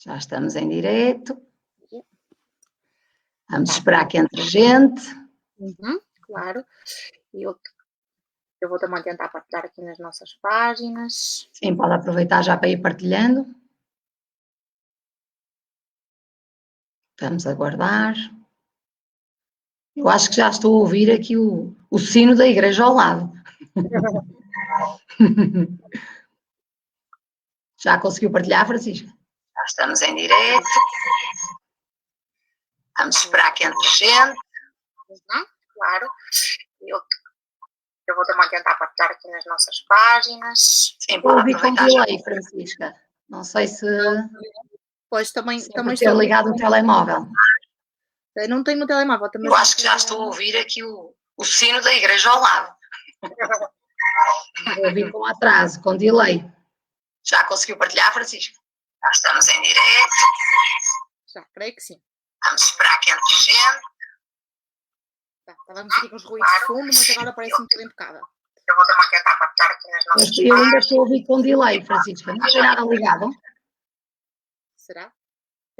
Já estamos em direto. Vamos esperar que entre gente. Claro. E eu vou também tentar partilhar aqui nas nossas páginas. Sim, pode aproveitar já para ir partilhando. Vamos aguardar. Eu acho que já estou a ouvir aqui o sino da igreja ao lado. Já conseguiu partilhar, Francisca? Já estamos em direto. Vamos esperar que entre gente. Claro. Eu vou também tentar partilhar aqui nas nossas páginas. Sim, pode aproveitar já. Aí, Francisca. Não sei se... Pois, também ter estou ligado o telemóvel. Eu não tenho no telemóvel também. Eu acho que já estou a ouvir aqui o sino da igreja ao lado. Vou ouvir com atraso, com delay. Já conseguiu partilhar, Francisco? Já estamos em direto. Já, creio que sim. Vamos esperar que entre gente. Estávamos aqui com os ruídos de fundo, mas agora parece-me tudo impecável. Eu vou também tentar partilhar aqui nas nossas páginas. Eu ainda estou a ouvir com delay, Francisca. Não tem nada ligado? Será?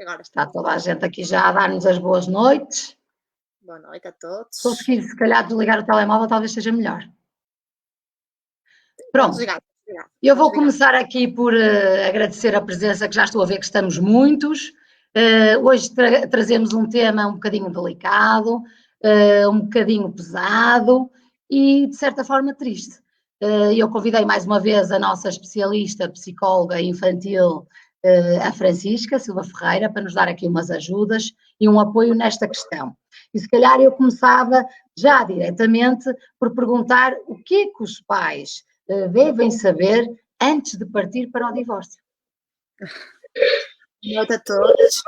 Agora está toda a gente aqui já a dar-nos as boas noites. Boa noite a todos. Se conseguir, se calhar, desligar o telemóvel, talvez seja melhor. Pronto. Eu vou começar aqui por agradecer a presença, que já estou a ver que estamos muitos. Hoje trazemos um tema um bocadinho delicado, um bocadinho pesado e, de certa forma, triste. Eu convidei mais uma vez a nossa especialista, psicóloga infantil, a Francisca Silva Ferreira, para nos dar aqui umas ajudas e um apoio nesta questão. E se calhar eu começava já diretamente por perguntar o que é que os pais devem saber antes de partir para o divórcio. Boa noite a todos.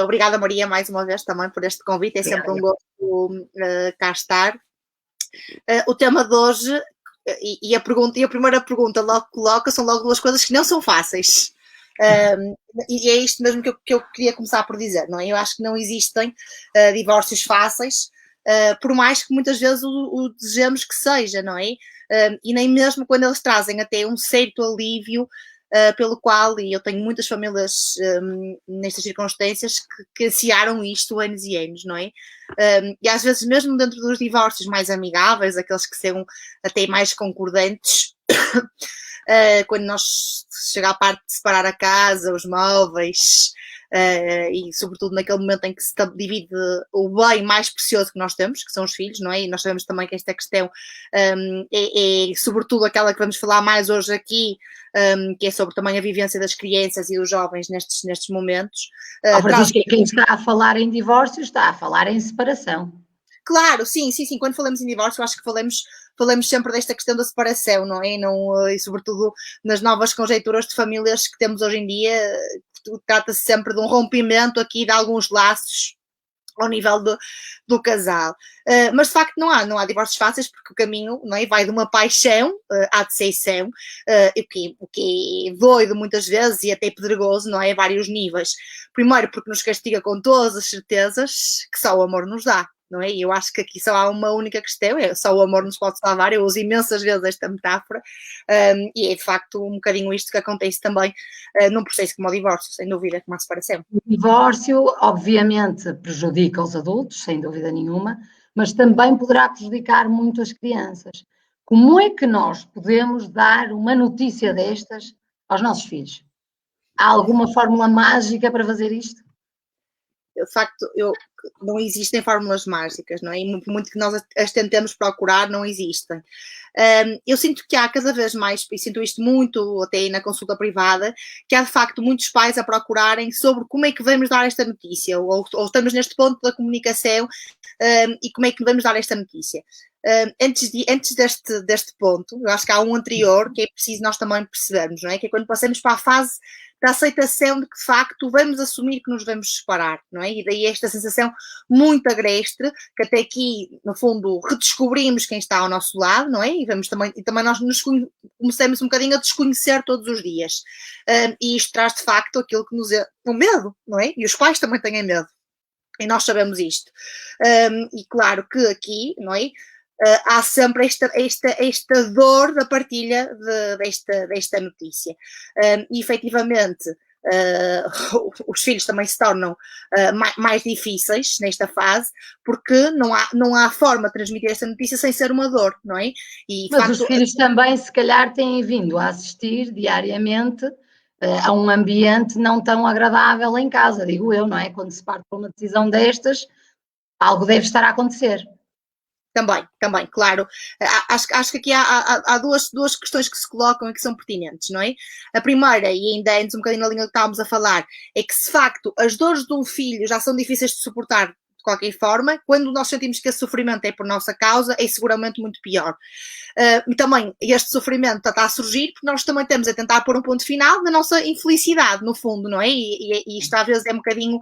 Obrigada, Maria, mais uma vez também por este convite. É sempre um gosto cá estar. O tema de hoje e a primeira pergunta logo coloca são logo duas coisas que não são fáceis. E é isto mesmo que eu queria começar por dizer, não é? Eu acho que não existem divórcios fáceis, por mais que muitas vezes o desejemos que seja, não é? E nem mesmo quando eles trazem até um certo alívio, pelo qual, e eu tenho muitas famílias nestas circunstâncias que ansiaram isto anos e anos, não é? E às vezes mesmo dentro dos divórcios mais amigáveis, aqueles que são até mais concordantes, quando nós chega à parte de separar a casa, os móveis, e sobretudo naquele momento em que se divide o bem mais precioso que nós temos, que são os filhos, não é? E nós sabemos também que esta questão é sobretudo aquela que vamos falar mais hoje aqui, que é sobre também a vivência das crianças e dos jovens nestes momentos. Francisco, quem está a falar em divórcio está a falar em separação. Claro, sim. Quando falamos em divórcio, acho que falamos sempre desta questão da separação, não é? E sobretudo nas novas conjecturas de famílias que temos hoje em dia, trata-se sempre de um rompimento aqui de alguns laços ao nível do casal. Mas de facto não há divórcios fáceis, porque o caminho, não é, vai de uma paixão à decepção, o que é doido muitas vezes e até pedregoso, não é, a vários níveis. Primeiro porque nos castiga com todas as certezas que só o amor nos dá. Não é? E eu acho que aqui só há uma única questão, só o amor nos pode salvar. Eu uso imensas vezes esta metáfora, e é de facto um bocadinho isto que acontece também num processo como o divórcio, sem dúvida, como a separação. O divórcio, obviamente, prejudica os adultos, sem dúvida nenhuma, mas também poderá prejudicar muito as crianças. Como é que nós podemos dar uma notícia destas aos nossos filhos? Há alguma fórmula mágica para fazer isto? De facto, não existem fórmulas mágicas, não é? E muito que nós as tentemos procurar, não existem. Eu sinto que há cada vez mais, e sinto isto muito até na consulta privada, que há de facto muitos pais a procurarem sobre como é que vamos dar esta notícia, ou estamos neste ponto da comunicação, e como é que vamos dar esta notícia. Antes deste ponto, eu acho que há um anterior que é preciso nós também percebermos, não é? Que é quando passamos para a fase da aceitação de que, de facto, vamos assumir que nos vamos separar, não é? E daí esta sensação muito agreste, que até aqui, no fundo, redescobrimos quem está ao nosso lado, não é? E também nós começamos um bocadinho a desconhecer todos os dias. E isto traz, de facto, aquilo que nos é o medo, não é? E os pais também têm medo. E nós sabemos isto. E claro que aqui, não é? Há sempre esta dor da partilha desta notícia. E efetivamente, os filhos também se tornam mais difíceis nesta fase, porque não há forma de transmitir esta notícia sem ser uma dor, não é? E, mas facto, os filhos também, se calhar, têm vindo a assistir diariamente a um ambiente não tão agradável em casa, digo eu, não é? Quando se parte para uma decisão destas, algo deve estar a acontecer. Também, claro. Acho que aqui há duas questões que se colocam e que são pertinentes, não é? A primeira, e ainda antes um bocadinho na linha que estávamos a falar, é que se de facto as dores de um filho já são difíceis de suportar de qualquer forma, quando nós sentimos que esse sofrimento é por nossa causa, é seguramente muito pior. E também este sofrimento está a surgir porque nós também estamos a tentar pôr um ponto final na nossa infelicidade, no fundo, não é? E isto às vezes é um bocadinho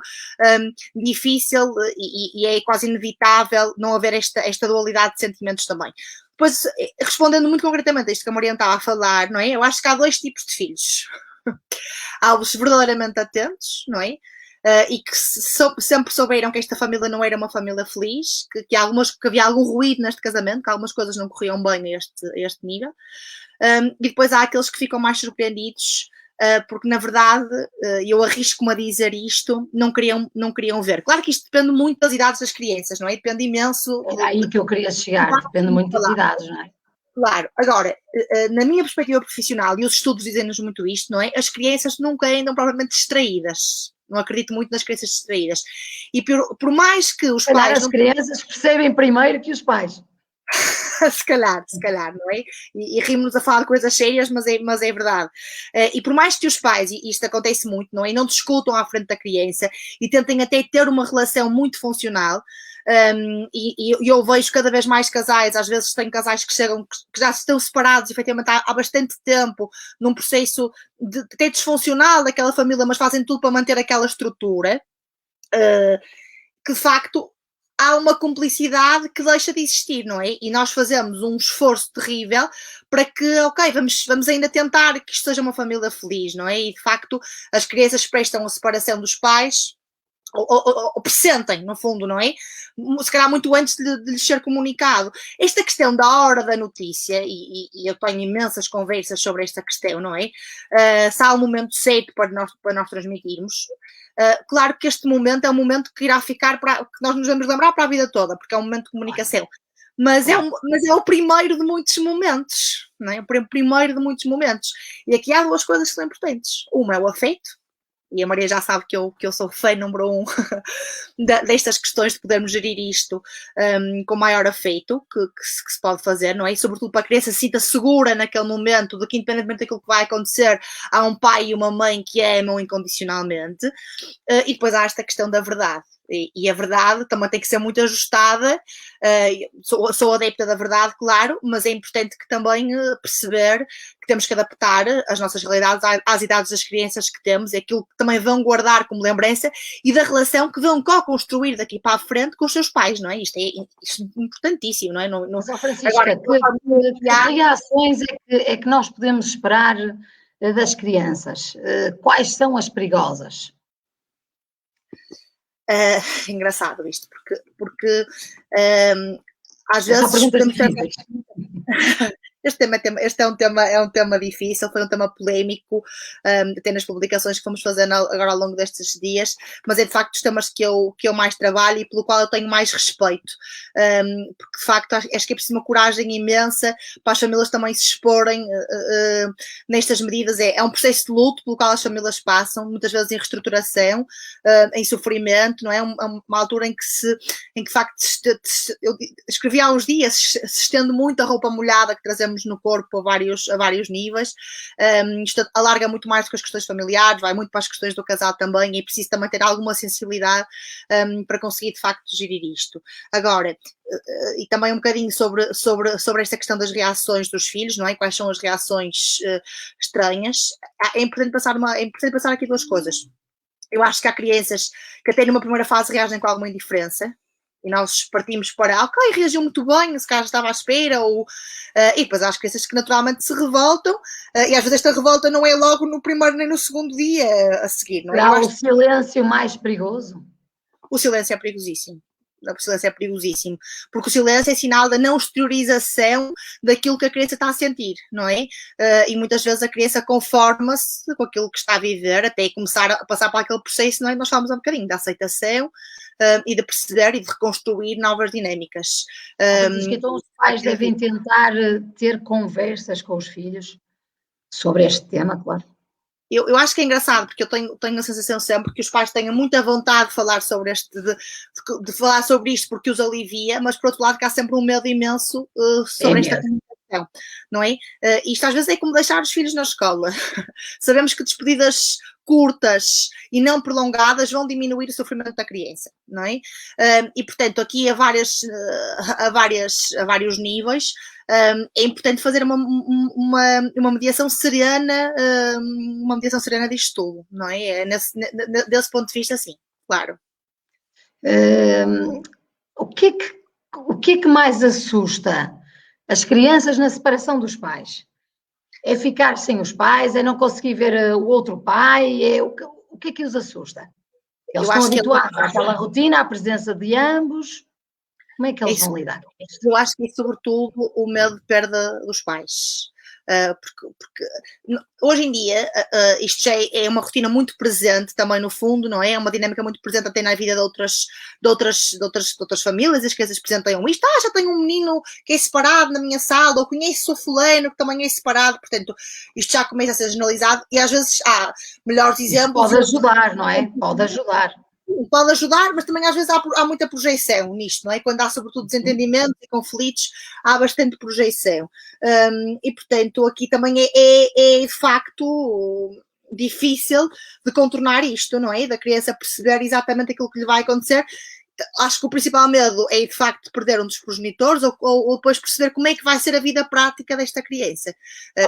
difícil e é quase inevitável não haver esta dualidade de sentimentos também. Depois, respondendo muito concretamente a isto que a Mariana estava a falar, não é? Eu acho que há dois tipos de filhos. Há os verdadeiramente atentos, não é? E que sempre souberam que esta família não era uma família feliz, que havia algum ruído neste casamento, que algumas coisas não corriam bem a este nível. E depois há aqueles que ficam mais surpreendidos, porque na verdade, eu arrisco-me a dizer isto, não queriam ver. Claro que isto depende muito das idades das crianças, não é? Depende imenso. É aí que eu queria chegar, depende muito das idades, não é? Claro, agora, na minha perspectiva profissional, e os estudos dizem-nos muito isto, não é? As crianças nunca andam propriamente distraídas. Não acredito muito nas crianças distraídas. E por mais que os pais... As crianças percebem primeiro que os pais. se calhar, não é? E rimos a falar de coisas sérias, mas é verdade. E por mais que os pais, e isto acontece muito, não é? Não discutam à frente da criança e tentem até ter uma relação muito funcional, e eu vejo cada vez mais casais, às vezes tem casais que já estão separados efetivamente há bastante tempo, num processo até disfuncional daquela família, mas fazem tudo para manter aquela estrutura, que de facto há uma cumplicidade que deixa de existir, não é? E nós fazemos um esforço terrível para que, ok, vamos ainda tentar que isto seja uma família feliz, não é? E de facto as crianças prestam a separação dos pais, ou pressentem, no fundo, não é? Se calhar muito antes de lhes ser comunicado. Esta questão da hora da notícia, e eu tenho imensas conversas sobre esta questão, não é? Se há um momento certo para nós transmitirmos, claro que este momento é um momento que irá ficar, que nós nos vamos lembrar para a vida toda, porque é um momento de comunicação. Mas é o primeiro de muitos momentos, não é? O primeiro de muitos momentos. E aqui há duas coisas que são importantes. Uma é o afeto, e a Maria já sabe que eu sou fã número 1 destas questões de podermos gerir isto com maior afeito que se pode fazer, não é? E sobretudo para a criança se sinta segura naquele momento, de que independentemente daquilo que vai acontecer, há um pai e uma mãe que a amam incondicionalmente. E depois há esta questão da verdade. E a verdade também tem que ser muito ajustada. Sou adepta da verdade, claro, mas é importante que também perceber que temos que adaptar as nossas realidades às idades das crianças que temos, e aquilo que também vão guardar como lembrança e da relação que vão co-construir daqui para a frente com os seus pais, não é? Isto é importantíssimo, não é? Mas, Francisca, que reações é que nós podemos esperar das crianças? Quais são as perigosas? Engraçado isto, porque às vezes este é um tema difícil, foi um tema polémico, até nas publicações que fomos fazendo agora ao longo destes dias, mas é de facto os temas que eu mais trabalho e pelo qual eu tenho mais respeito, porque de facto acho que é preciso uma coragem imensa para as famílias também se exporem nestas medidas. É um processo de luto pelo qual as famílias passam, muitas vezes em reestruturação, em sofrimento, não é? Uma altura em que de facto eu escrevi há uns dias, se estende muito a roupa molhada que trazemos no corpo a vários níveis. Isto alarga muito mais do que as questões familiares, vai muito para as questões do casal também, e é preciso também ter alguma sensibilidade para conseguir de facto gerir isto. Agora, e também um bocadinho sobre esta questão das reações dos filhos, não é? Quais são as reações estranhas? É importante passar aqui duas coisas. Eu acho que há crianças que até numa primeira fase reagem com alguma indiferença, e nós partimos para, ok, reagiu muito bem, se calhar estava à espera, e depois há as crianças que naturalmente se revoltam, e às vezes esta revolta não é logo no primeiro nem no segundo dia a seguir, não é? Há o silêncio mais perigoso? O silêncio é perigosíssimo. o silêncio é perigosíssimo, porque o silêncio é sinal da não exteriorização daquilo que a criança está a sentir, não é? E muitas vezes a criança conforma-se com aquilo que está a viver, até começar a passar para aquele processo, não é? Nós falamos um bocadinho da aceitação e de perceber e de reconstruir novas dinâmicas. Diz que então os pais devem tentar ter conversas com os filhos sobre este tema, claro. Eu acho que é engraçado, porque eu tenho a sensação sempre que os pais tenham muita vontade de falar sobre de falar sobre isto porque os alivia, mas por outro lado que há sempre um medo imenso sobre esta comunicação, não é? Isto às vezes é como deixar os filhos na escola. Sabemos que despedidas curtas e não prolongadas vão diminuir o sofrimento da criança, não é? E portanto aqui a vários níveis. É importante fazer uma mediação serena, disto tudo, não é? Desse ponto de vista, sim, claro. O que é que mais assusta as crianças na separação dos pais? É ficar sem os pais, é não conseguir ver o outro pai, o que é que os assusta? Eles estão habituados àquela rotina, à presença de ambos. Como é que eles vão lidar com isto? Eu acho que é sobretudo o medo de perda dos pais. Porque hoje em dia isto já é uma rotina muito presente também no fundo, não é? É uma dinâmica muito presente até na vida de outras famílias. As crianças apresentam isto, já tenho um menino que é separado na minha sala, ou conheço o fulano que também é separado, portanto isto já começa a ser generalizado e às vezes há melhores exemplos. Pode ajudar, não é? Pode ajudar. Pode ajudar, mas também às vezes há muita projeção nisto, não é? Quando há sobretudo desentendimentos e conflitos, há bastante projeção. E portanto aqui também é de facto difícil de contornar isto, não é? Da criança perceber exatamente aquilo que lhe vai acontecer. Acho que o principal medo é de facto perder um dos progenitores ou depois perceber como é que vai ser a vida prática desta criança.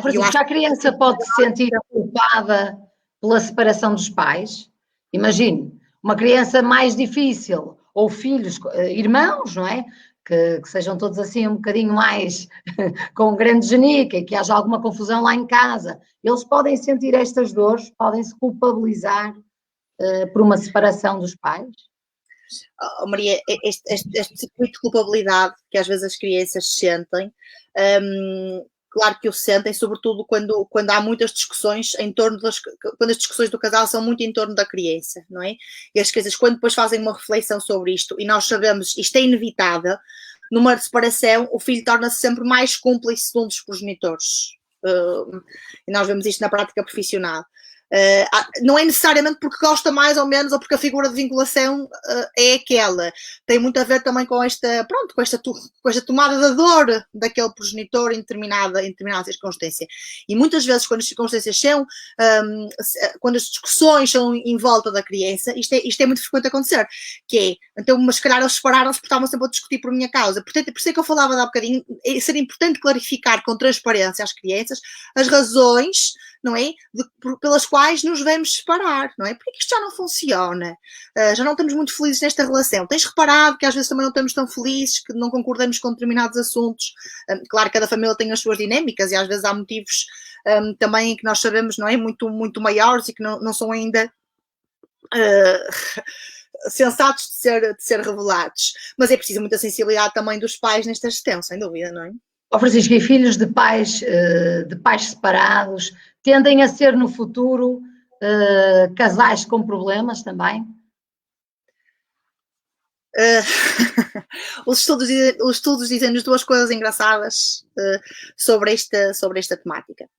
Por exemplo, que a criança pode se sentir culpada pela separação dos pais. Imagine, uma criança mais difícil, ou filhos, irmãos, não é? Que sejam todos assim um bocadinho mais com grande genica e que haja alguma confusão lá em casa. Eles podem sentir estas dores, podem se culpabilizar por uma separação dos pais. Maria, este circuito de culpabilidade que às vezes as crianças sentem, claro que o sentem, sobretudo quando há muitas discussões quando as discussões do casal são muito em torno da criança, não é? E as crianças, quando depois fazem uma reflexão sobre isto, e nós sabemos, isto é inevitável, numa separação, o filho torna-se sempre mais cúmplice de um dos progenitores. E nós vemos isto na prática profissional. Não é necessariamente porque gosta mais ou menos ou porque a figura de vinculação é aquela. Tem muito a ver também com esta tomada da dor daquele progenitor em determinada circunstância. E muitas vezes, quando as circunstâncias são, quando as discussões são em volta da criança, isto é muito frequente acontecer, que é, então, mas se calhar eles separaram-se porque estavam sempre a discutir por minha causa. Portanto, por isso é que eu falava há bocadinho, seria importante clarificar com transparência às crianças as razões, não é? Pelas quais nos vamos separar, não é? Porque isto já não funciona, já não estamos muito felizes nesta relação. Tens reparado que às vezes também não estamos tão felizes, que não concordamos com determinados assuntos. Claro que cada família tem as suas dinâmicas e às vezes há motivos também que nós sabemos, não é? Muito, muito maiores e que não são ainda sensatos de ser revelados. Mas é preciso muita sensibilidade também dos pais nesta gestão, sem dúvida, não é? Francisco, e filhos de pais separados tendem a ser no futuro casais com problemas também? Os estudos dizem-nos duas coisas engraçadas sobre esta temática.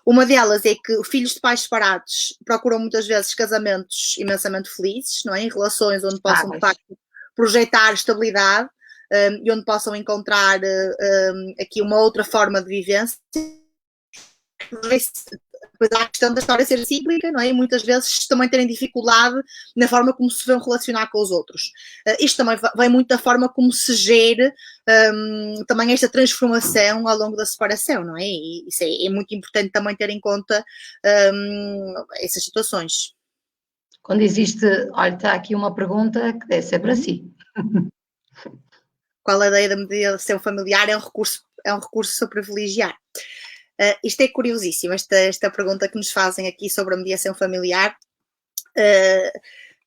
Uma delas é que filhos de pais separados procuram muitas vezes casamentos imensamente felizes, não é? Em relações onde possam de facto projetar estabilidade e onde possam encontrar aqui uma outra forma de vivência. Depois há a questão da história ser cíclica, não é? E muitas vezes também terem dificuldade na forma como se vão relacionar com os outros. Isto também vem muito da forma como se gere também esta transformação ao longo da separação, não é? E isso é muito importante também ter em conta essas situações. Quando existe, olha, está aqui uma pergunta que deve ser para si. Qual a ideia da mediação familiar? É um recurso a privilegiar. Isto é curiosíssimo, esta pergunta que nos fazem aqui sobre a mediação familiar,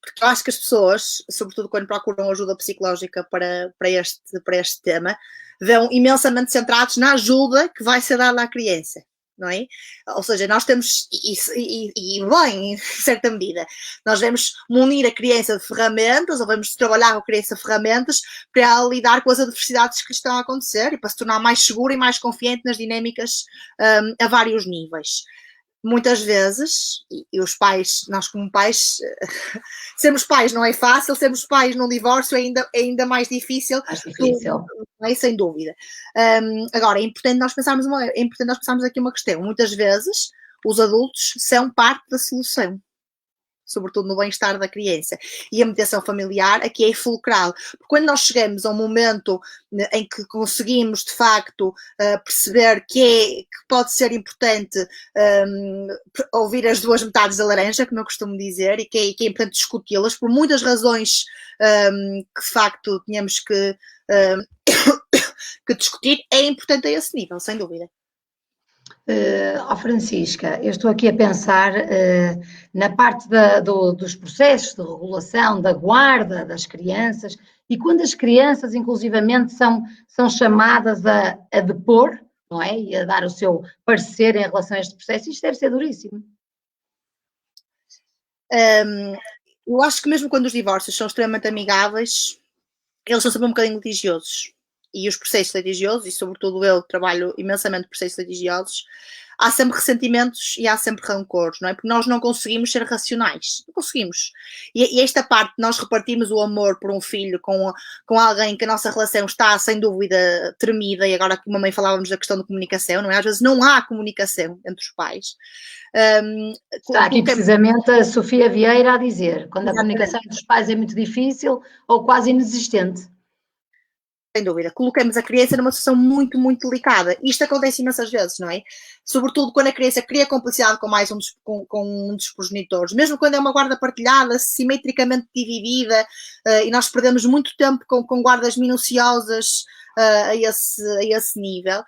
porque eu acho que as pessoas, sobretudo quando procuram ajuda psicológica para este tema, vão imensamente centrados na ajuda que vai ser dada à criança, não é? Ou seja, nós temos, e bem, em certa medida, nós devemos munir a criança de ferramentas, ou vamos trabalhar com a criança ferramentas para ela lidar com as adversidades que lhe estão a acontecer e para se tornar mais segura e mais confiante nas dinâmicas a vários níveis. Muitas vezes, e os pais, nós como pais, sermos pais não é fácil, sermos pais num divórcio é ainda mais difícil. Mais difícil. É, sem dúvida. Agora, é importante nós pensarmos aqui uma questão. Muitas vezes, os adultos são parte da solução, sobretudo no bem-estar da criança. E a mediação familiar aqui é fulcral. Porque quando nós chegamos a um momento em que conseguimos, de facto, perceber que pode ser importante ouvir as duas metades da laranja, como eu costumo dizer, e que é importante discuti-las, por muitas razões que, de facto, tínhamos que discutir, é importante a esse nível, sem dúvida. Francisca, eu estou aqui a pensar na parte dos processos de regulação, da guarda das crianças, e quando as crianças, inclusivamente, são chamadas a depor, não é? E a dar o seu parecer em relação a este processo, isto deve ser duríssimo. Eu acho que mesmo quando os divórcios são extremamente amigáveis, eles são sempre um bocadinho litigiosos. E os processos litigiosos, e sobretudo eu trabalho imensamente processos litigiosos, há sempre ressentimentos e há sempre rancores, não é? Porque nós não conseguimos ser racionais, não conseguimos. E esta parte, nós repartimos o amor por um filho com alguém que a nossa relação está, sem dúvida, tremida, e agora que mamãe falávamos da questão da comunicação, não é? Às vezes não há comunicação entre os pais. Está aqui precisamente a Sofia Vieira a dizer, quando a comunicação entre os pais é muito difícil ou quase inexistente. Sem dúvida, coloquemos a criança numa situação muito, muito delicada. Isto acontece imensas vezes, não é? Sobretudo quando a criança cria complicidade com mais com um dos progenitores, mesmo quando é uma guarda partilhada, simetricamente dividida, e nós perdemos muito tempo com guardas minuciosas a esse nível.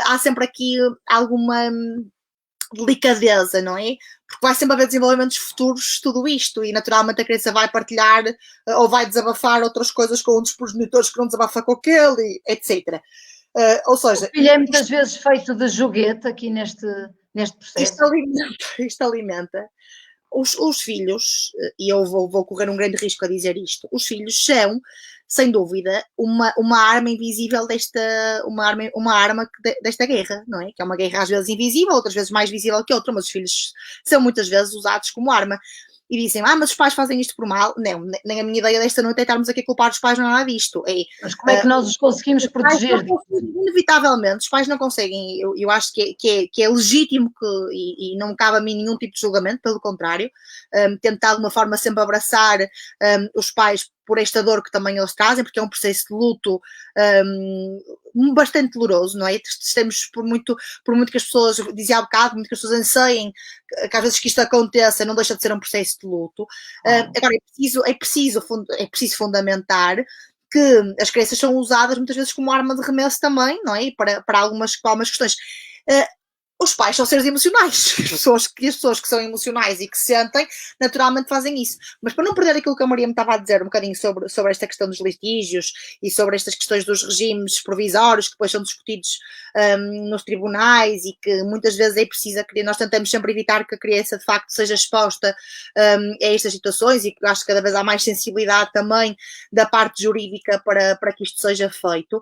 Há sempre aqui alguma delicadeza, não é? Porque vai sempre haver desenvolvimentos futuros tudo isto, e naturalmente a criança vai partilhar ou vai desabafar outras coisas com um dos progenitores que não desabafa com aquele, etc. Ou seja... O filho é muitas vezes feito de joguete aqui neste processo. Isto alimenta. Os filhos, e eu vou correr um grande risco a dizer isto, os filhos são, sem dúvida, uma arma invisível desta guerra, não é? Que é uma guerra às vezes invisível, outras vezes mais visível que outra, mas os filhos são muitas vezes usados como arma. E dizem, mas os pais fazem isto por mal. Não, nem a minha ideia desta noite é estarmos aqui a culpar os pais, não é nada disto. Mas como é que nós os conseguimos proteger? Inevitavelmente, os pais não conseguem. Eu acho que é legítimo e não cabe a mim nenhum tipo de julgamento, pelo contrário, tentar de alguma forma sempre abraçar os pais por esta dor que também eles trazem, porque é um processo de luto bastante doloroso, não é? Temos por muito que as pessoas, dizia há bocado, muito que as pessoas anseiem que às vezes que isto aconteça, não deixa de ser um processo de luto. Agora, é preciso fundamentar que as crianças são usadas muitas vezes como arma de remesso também, não é? Para algumas questões. Os pais são seres emocionais, as pessoas que são emocionais e que sentem, naturalmente fazem isso. Mas para não perder aquilo que a Maria me estava a dizer um bocadinho sobre esta questão dos litígios e sobre estas questões dos regimes provisórios que depois são discutidos nos tribunais e que muitas vezes é preciso, nós tentamos sempre evitar que a criança de facto seja exposta a estas situações, e que acho que cada vez há mais sensibilidade também da parte jurídica para que isto seja feito.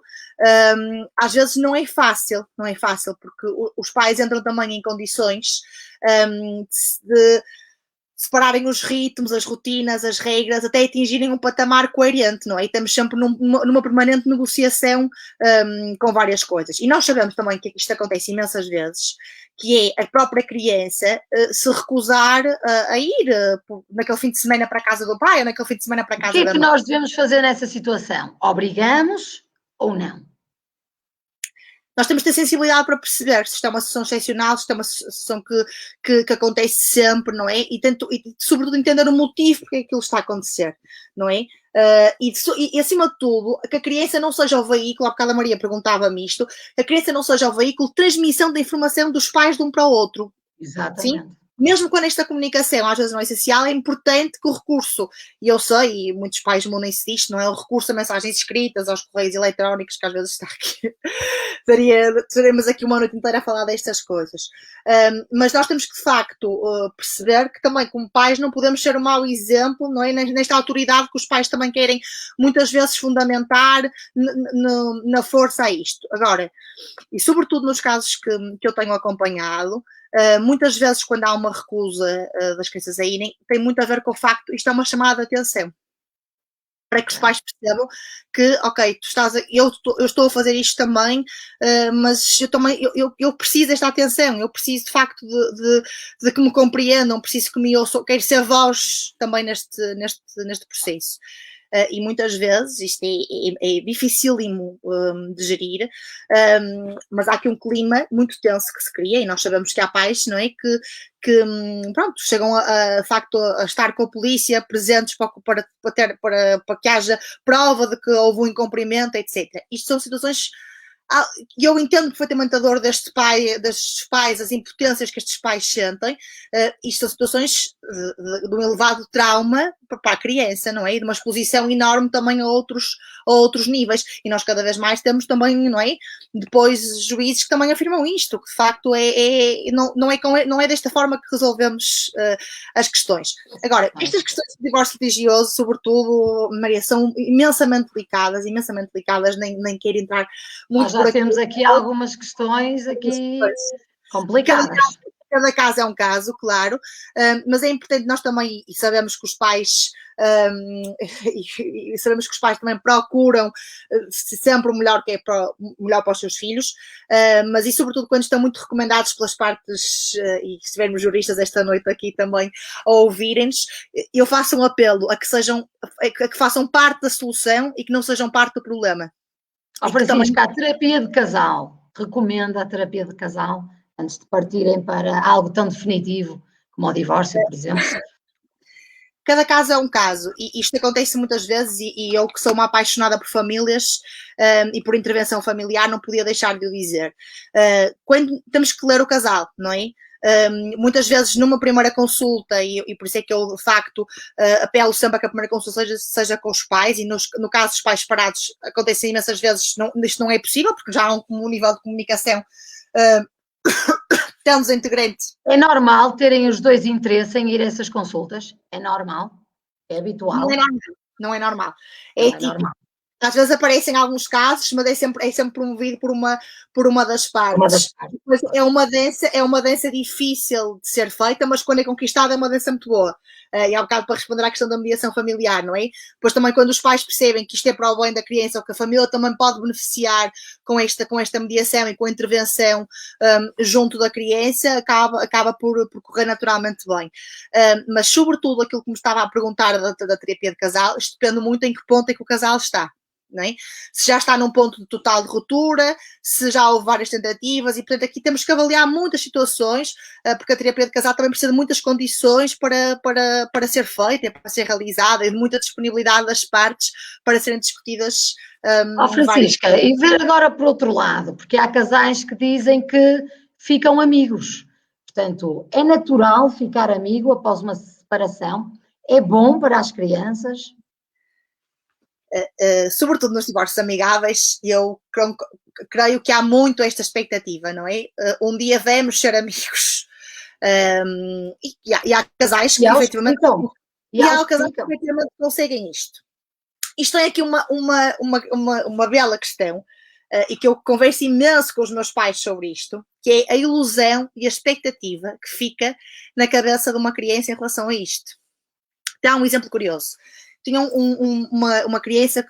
Às vezes não é fácil, porque os pais entram também em condições de separarem os ritmos, as rotinas, as regras, até atingirem um patamar coerente, não é? E estamos sempre numa permanente negociação com várias coisas. E nós sabemos também que isto acontece imensas vezes, que é a própria criança se recusar a ir naquele fim de semana para a casa do pai ou naquele fim de semana para a casa da mãe. O que é que nós devemos fazer nessa situação? Obrigamos ou não? Nós temos de ter sensibilidade para perceber se isto é uma situação excepcional, se isto é uma situação que acontece sempre, não é? E sobretudo entender o motivo porque aquilo está a acontecer, não é? E acima de tudo, que a criança não seja o veículo, há bocado a Maria perguntava-me isto, que a criança não seja o veículo de transmissão da informação dos pais de um para o outro. Exatamente. Sim? mesmo quando esta comunicação às vezes não é essencial, é importante que o recurso, e eu sei, e muitos pais mudem-se disto, não é o recurso a mensagens escritas, aos correios eletrónicos, que às vezes está aqui, teremos aqui uma noite inteira a falar destas coisas. Mas nós temos que, de facto, perceber que também, como pais, não podemos ser um mau exemplo, não é? Nesta autoridade que os pais também querem muitas vezes fundamentar na força a isto. Agora, e sobretudo nos casos que eu tenho acompanhado, muitas vezes quando há uma recusa das crianças a irem, tem muito a ver com o facto, isto é uma chamada de atenção, para que os pais percebam que, ok, eu estou a fazer isto também, mas eu preciso desta atenção, eu preciso de facto de que me compreendam, preciso que me ouçam, quero ser voz também neste processo. E muitas vezes isto é dificílimo de gerir, mas há aqui um clima muito tenso que se cria, e nós sabemos que há pais, não é, que pronto, chegam de facto a estar com a polícia presentes para que haja prova de que houve um incumprimento, etc. Isto são situações. Eu entendo perfeitamente a dor destes pais, as impotências que estes pais sentem. Isto são situações de um elevado trauma para a criança, não é? E de uma exposição enorme também a outros níveis. E nós cada vez mais temos também, não é? Depois juízes que também afirmam isto, que de facto não é desta forma que resolvemos as questões. Agora, estas questões de divórcio litigioso, sobretudo, Maria, são imensamente delicadas, nem quero entrar muito. Já temos aqui algumas questões complicadas. Cada caso é um caso, claro, mas é importante nós também, e sabemos que os pais também procuram sempre o melhor melhor para os seus filhos, mas e sobretudo quando estão muito recomendados pelas partes, e se tivermos juristas esta noite aqui também a ouvirem-nos, eu faço um apelo a que façam parte da solução e que não sejam parte do problema. Francisca, a terapia de casal, recomenda a terapia de casal antes de partirem para algo tão definitivo como o divórcio, por exemplo? Cada caso é um caso, e isto acontece muitas vezes, e eu que sou uma apaixonada por famílias e por intervenção familiar não podia deixar de o dizer. Quando temos que ler o casal, não é? Muitas vezes numa primeira consulta, e por isso é que eu de facto apelo sempre a que a primeira consulta seja com os pais, e no caso dos pais separados acontece imensas vezes, isto não é possível, porque já há um nível de comunicação tão desintegrante. É normal terem os dois interesse em ir a essas consultas? É normal? É habitual? Não é normal. É típico. Às vezes aparecem alguns casos, mas é sempre promovido por uma das partes. Mas é uma dança difícil de ser feita, mas quando é conquistada é uma dança muito boa. E há um bocado para responder à questão da mediação familiar, não é? Pois também quando os pais percebem que isto é para o bem da criança, ou que a família também pode beneficiar com esta mediação e com a intervenção junto da criança, acaba por correr naturalmente bem. Mas sobretudo aquilo que me estava a perguntar da terapia de casal, isto depende muito em que ponto é que o casal está. Não é? Se já está num ponto de total de ruptura, se já houve várias tentativas, e portanto aqui temos que avaliar muitas situações, porque a terapia de casal também precisa de muitas condições para ser feita, para ser realizada, e de muita disponibilidade das partes para serem discutidas. Francisca, e ver agora por outro lado, porque há casais que dizem que ficam amigos, portanto é natural ficar amigo após uma separação, é bom para as crianças. Sobretudo nos divórcios amigáveis, eu creio que há muito esta expectativa, não é? Um dia vamos ser amigos. E há casais que efetivamente conseguem isto. Isto é aqui uma bela questão, e que eu converso imenso com os meus pais sobre isto, que é a ilusão e a expectativa que fica na cabeça de uma criança em relação a isto. Dá um exemplo curioso. Tinha uma criança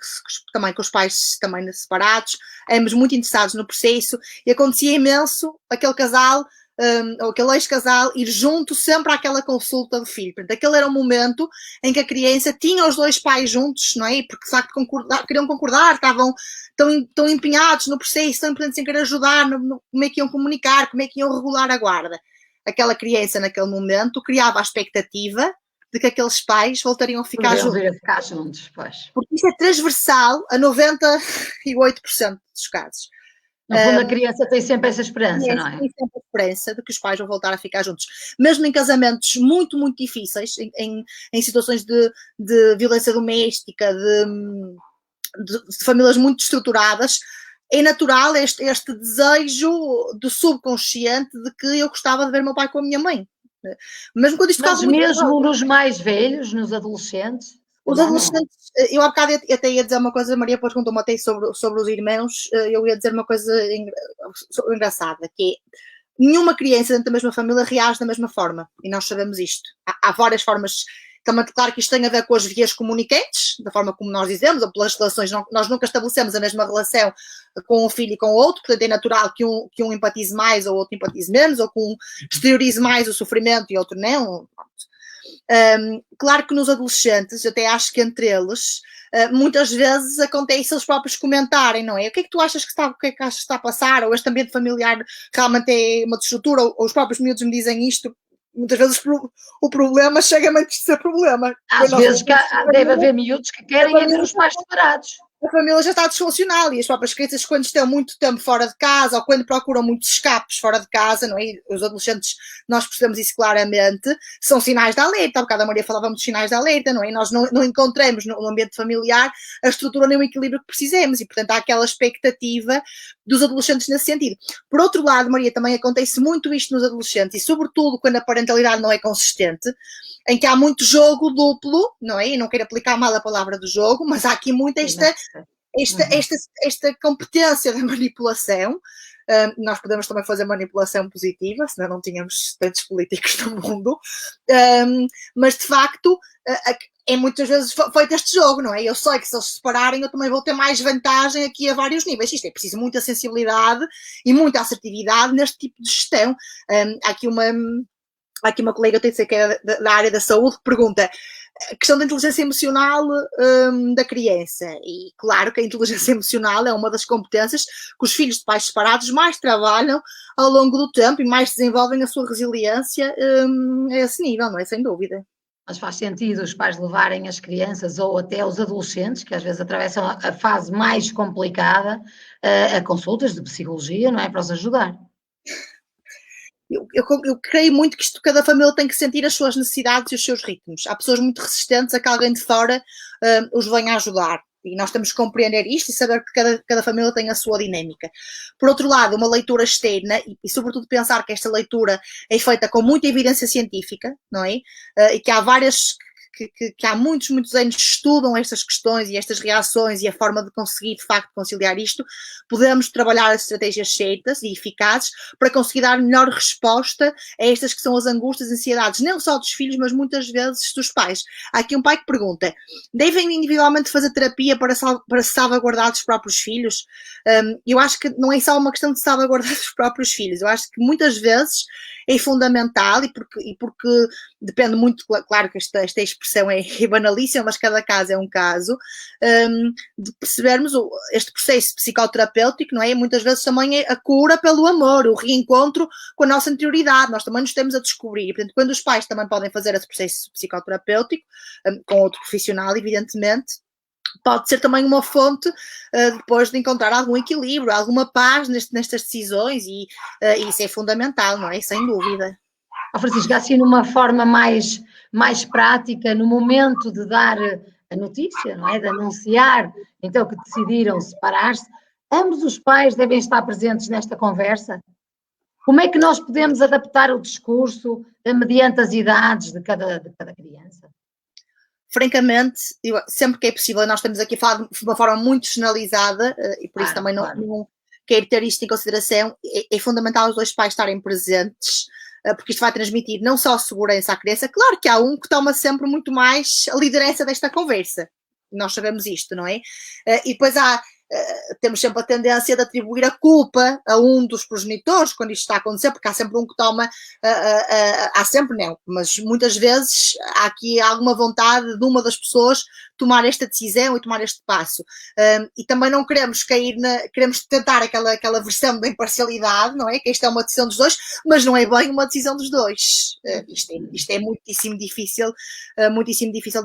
também com os pais também separados, ambos muito interessados no processo, e acontecia imenso aquele casal, ou aquele ex-casal, ir junto sempre àquela consulta do filho. Portanto, aquele era um momento em que a criança tinha os dois pais juntos, não é? Porque de facto queriam concordar, estavam tão empenhados no processo, tão empenhados em querer ajudar, como é que iam comunicar, como é que iam regular a guarda. Aquela criança naquele momento criava a expectativa de que aqueles pais voltariam a ficar juntos. Pois. Porque isso é transversal a 98% dos casos. No fundo, a criança tem sempre essa esperança, não é? Tem sempre a esperança de que os pais vão voltar a ficar juntos. Mesmo em casamentos muito, muito difíceis, em situações de violência doméstica, de famílias muito estruturadas, é natural este desejo do subconsciente de que eu gostava de ver meu pai com a minha mãe. Mesmo quando isto Mas mesmo nos mais velhos, nos adolescentes? Os adolescentes, eu há bocado até ia dizer uma coisa, Maria depois perguntou-me até sobre os irmãos, eu ia dizer uma coisa engraçada, que é, nenhuma criança dentro da mesma família reage da mesma forma, e nós sabemos isto. Há várias formas, também claro que isto tem a ver com as vias comunicantes, da forma como nós dizemos, ou pelas relações, nós nunca estabelecemos a mesma relação com um filho e com o outro, portanto é natural que um empatize mais ou outro empatize menos, ou que um exteriorize mais o sofrimento e outro não. Claro que nos adolescentes, eu até acho que entre eles, muitas vezes acontece eles próprios comentarem, não é? O que é que tu achas que está a passar? Ou este ambiente familiar realmente é uma destrutura? Ou os próprios miúdos me dizem isto? Muitas vezes o problema chega antes de ser problema. Às vezes deve haver miúdos que querem ver os pais separados. A família já está disfuncional e as próprias crianças, quando estão muito tempo fora de casa ou quando procuram muitos escapes fora de casa, não é? Os adolescentes, nós percebemos isso claramente, são sinais de alerta. Há bocado a Maria falava de sinais de alerta, não é? Nós não encontramos no ambiente familiar a estrutura nem o equilíbrio que precisamos e, portanto, há aquela expectativa dos adolescentes nesse sentido. Por outro lado, Maria, também acontece muito isto nos adolescentes e, sobretudo, quando a parentalidade não é consistente, em que há muito jogo duplo, não é? E não quero aplicar mal a palavra do jogo, mas há aqui muito esta competência da manipulação. Nós podemos também fazer manipulação positiva, senão não tínhamos tantos políticos no mundo. Mas, de facto, é muitas vezes feito este jogo, não é? Eu sei que se eles se separarem, eu também vou ter mais vantagem aqui a vários níveis. Isto é preciso muita sensibilidade e muita assertividade neste tipo de gestão. Há aqui uma colega, eu tenho de dizer que é da área da saúde, que pergunta a questão da inteligência emocional da criança. E claro que a inteligência emocional é uma das competências que os filhos de pais separados mais trabalham ao longo do tempo e mais desenvolvem a sua resiliência a esse nível, não é? Sem dúvida. Mas faz sentido os pais levarem as crianças ou até os adolescentes, que às vezes atravessam a fase mais complicada, a consultas de psicologia, não é? Para os ajudar. Eu creio muito que cada família tem que sentir as suas necessidades e os seus ritmos. Há pessoas muito resistentes a que alguém de fora os venha ajudar. E nós temos que compreender isto e saber que cada família tem a sua dinâmica. Por outro lado, uma leitura externa e sobretudo pensar que esta leitura é feita com muita evidência científica, não é? E que há várias... Que há muitos anos estudam estas questões e estas reações e a forma de conseguir, de facto, conciliar isto, podemos trabalhar as estratégias certas e eficazes para conseguir dar melhor resposta a estas que são as angústias e ansiedades, não só dos filhos, mas muitas vezes dos pais. Há aqui um pai que pergunta, devem individualmente fazer terapia para salvaguardar os próprios filhos? Eu acho que não é só uma questão de salvaguardar os próprios filhos, eu acho que muitas vezes é fundamental e porque depende muito, claro que esta expressão é banalíssima, mas cada caso é um caso, de percebermos este processo psicoterapêutico, não é? Muitas vezes também é a cura pelo amor, o reencontro com a nossa interioridade, nós também nos temos a descobrir, portanto, quando os pais também podem fazer esse processo psicoterapêutico, com outro profissional, evidentemente, pode ser também uma fonte depois de encontrar algum equilíbrio, alguma paz nestas decisões e isso é fundamental, não é? Sem dúvida. Francisco, assim numa forma mais prática, no momento de dar a notícia, não é? De anunciar, então, que decidiram separar-se, ambos os pais devem estar presentes nesta conversa? Como é que nós podemos adaptar o discurso mediante as idades de cada criança? Francamente, sempre que é possível, nós estamos aqui a falar de uma forma muito generalizada e por isso também não quero ter isto em consideração, é fundamental os dois pais estarem presentes, porque isto vai transmitir não só segurança à criança, claro que há um que toma sempre muito mais a liderança desta conversa, nós sabemos isto, não é? E depois temos sempre a tendência de atribuir a culpa a um dos progenitores quando isto está a acontecer, porque há sempre um que toma, há sempre não, mas muitas vezes há aqui alguma vontade de uma das pessoas tomar esta decisão e tomar este passo. E também não queremos cair queremos tentar aquela versão da imparcialidade, não é? Que esta é uma decisão dos dois, mas não é bem uma decisão dos dois. Isto é muitíssimo difícil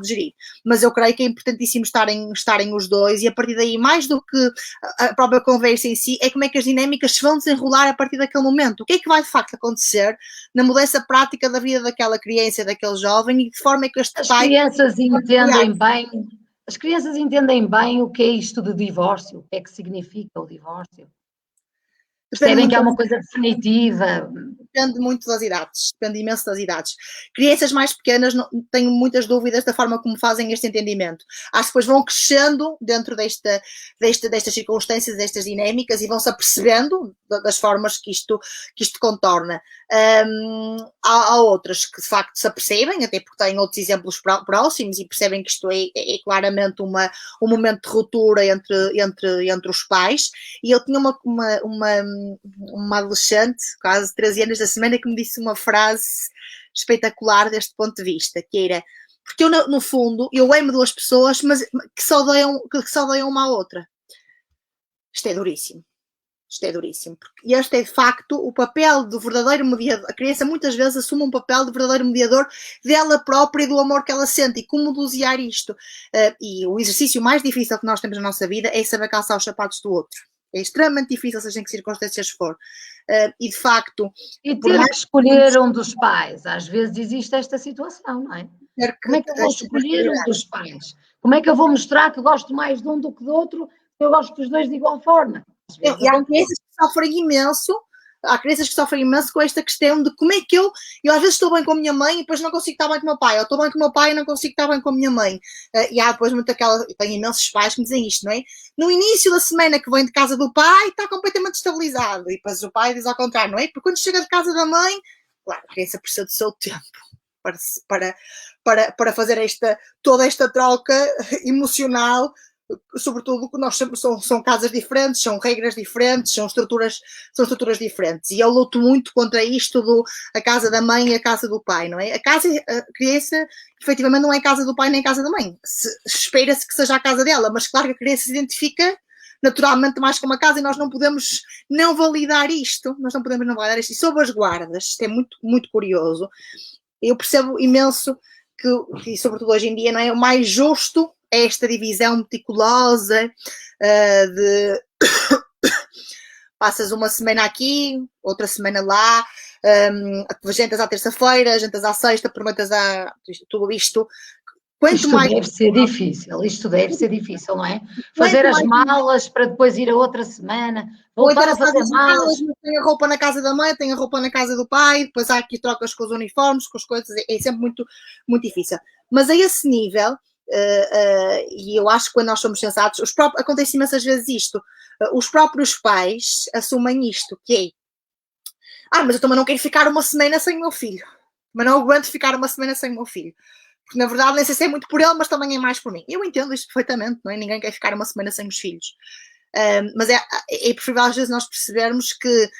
de gerir. Mas eu creio que é importantíssimo estarem os dois e a partir daí, mais do que que a própria conversa em si, é como é que as dinâmicas se vão desenrolar a partir daquele momento. O que é que vai de facto acontecer na mudança prática da vida daquela criança, daquele jovem, e de forma é que este pai... As crianças entendem bem o que é isto de divórcio, o que é que significa o divórcio. Percebem que é uma coisa definitiva. Depende muito das idades, depende imenso das idades. Crianças mais pequenas tenho muitas dúvidas da forma como fazem este entendimento. Acho que depois vão crescendo dentro destas circunstâncias, destas dinâmicas, e vão-se apercebendo das formas que isto contorna. Há outras que de facto se apercebem, até porque têm outros exemplos próximos e percebem que isto é claramente um momento de ruptura entre os pais. E eu tinha uma adolescente, quase 13 anos da semana, que me disse uma frase espetacular deste ponto de vista, que era: porque eu, no fundo, eu amo duas pessoas, mas que só odeiam uma à outra. Isto é duríssimo. Isto é duríssimo. E este é, de facto, o papel do verdadeiro mediador. A criança muitas vezes assume um papel de verdadeiro mediador dela própria e do amor que ela sente, e como dosear isto. E o exercício mais difícil que nós temos na nossa vida é saber calçar os sapatos do outro. É extremamente difícil, seja em que circunstâncias for. E, de facto... E ter que escolher um dos pais. Às vezes existe esta situação, não é? Como é que eu vou escolher um dos pais? Como é que eu vou mostrar que gosto mais de um do que do outro, se eu gosto dos dois de igual forma? E há crianças que sofrem imenso. Há crianças que sofrem imenso com esta questão de como é que eu às vezes estou bem com a minha mãe e depois não consigo estar bem com o meu pai, ou estou bem com o meu pai e não consigo estar bem com a minha mãe. E há depois muito eu tenho imensos pais que me dizem isto, não é? No início da semana que vem de casa do pai está completamente estabilizado, e depois o pai diz ao contrário, não é? Porque quando chega de casa da mãe, claro, a criança precisa do seu tempo para fazer toda esta troca emocional. Sobretudo que nós sempre são casas diferentes, são regras diferentes, são estruturas diferentes, e eu luto muito contra isto a casa da mãe e a casa do pai, não é? A criança efetivamente não é a casa do pai nem a casa da mãe, espera-se que seja a casa dela, mas claro que a criança se identifica naturalmente mais com uma casa, e nós não podemos não validar isto, e sobre as guardas, isto é muito, muito curioso. Eu percebo imenso que sobretudo hoje em dia, não é? O mais justo é esta divisão meticulosa de passas uma semana aqui, outra semana lá, jantas à terça-feira, jantas à sexta, permutas a tudo isto. Deve ser difícil, não é? Fazer as malas para depois ir a outra semana, voltar a fazer malas. Tem a roupa na casa da mãe, tem a roupa na casa do pai, depois há aqui trocas com os uniformes, com as coisas, é sempre muito, muito difícil. Mas a esse nível... e eu acho que quando nós somos sensatos, acontece imensas vezes isto, os próprios pais assumem isto, que é: mas eu também não quero ficar uma semana sem o meu filho, mas não aguento ficar uma semana sem o meu filho, porque na verdade nem sei se é muito por ele, mas também é mais por mim. Eu entendo isto perfeitamente, não é? Ninguém quer ficar uma semana sem os filhos, mas é preferível às vezes nós percebermos que